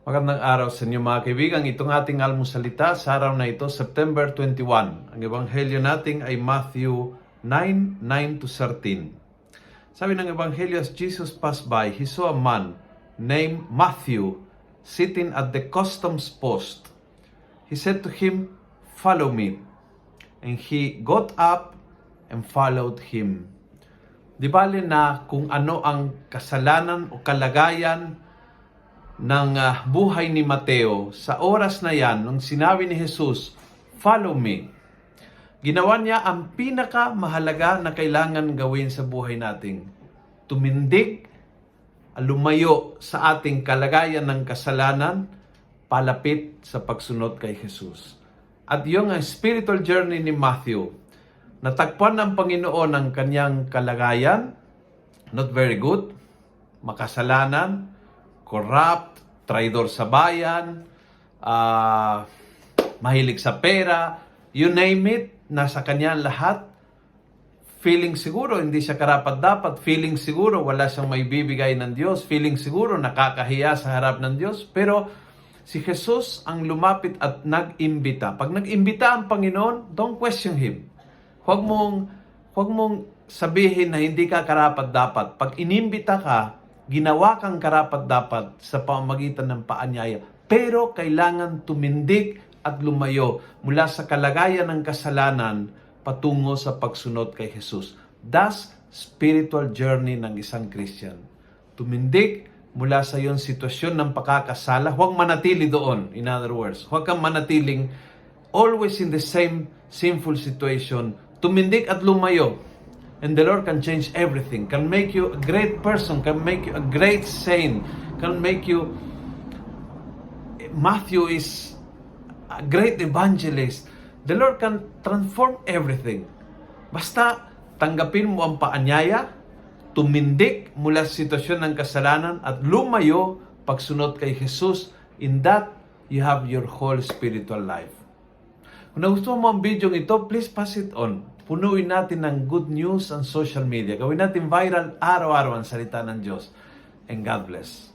Magandang araw sa inyo mga kaibigan. Itong ating almusalita sa araw na ito, September 21. Ang ebanghelyo natin ay Matthew 9:9 to 13. Sabi ng ebanghelyo, as Jesus passed by, he saw a man named Matthew sitting at the customs post. He said to him, "Follow me." And he got up and followed him. Di bale na kung ano ang kasalanan o kalagayan ng buhay ni Mateo, sa oras na yan, nung sinabi ni Jesus, "Follow me," ginawa niya ang pinakamahalaga na kailangan gawin sa buhay natin. Tumindig, lumayo sa ating kalagayan ng kasalanan, palapit sa pagsunod kay Jesus. At yung spiritual journey ni Matthew, natagpuan ng Panginoon ang kanyang kalagayan, not very good, makasalanan, corrupt, traidor sa bayan, mahilig sa pera, you name it, nasa kanya lahat. Feeling siguro hindi siya karapat-dapat, feeling siguro wala siyang maibibigay ng Diyos, feeling siguro nakakahiya sa harap ng Diyos, pero si Jesus ang lumapit at nag-imbita. Pag nag-imbita ang Panginoon, don't question Him. Huwag mong sabihin na hindi ka karapat-dapat. Pag inimbita ka, ginawa kang karapat-dapat sa pamamagitan ng paanyaya. Pero kailangan tumindig at lumayo mula sa kalagayan ng kasalanan patungo sa pagsunod kay Jesus. That's spiritual journey ng isang Christian. Tumindig mula sa iyong sitwasyon ng pagkakasala. Huwag manatili doon. In other words, huwag kang manatiling always in the same sinful situation. Tumindig at lumayo. And the Lord can change everything, can make you a great person, can make you a great saint, can make you... Matthew is a great evangelist. The Lord can transform everything. Basta tanggapin mo ang paanyaya, tumindik mula sa sitwasyon ng kasalanan at lumayo pagsunod kay Jesus. In that, you have your whole spiritual life. Kung nagustuhan mo ang video ito, please pass it on. Punuin natin ng good news ang social media. Gawin natin viral araw-araw ang salita ng Diyos. And God bless.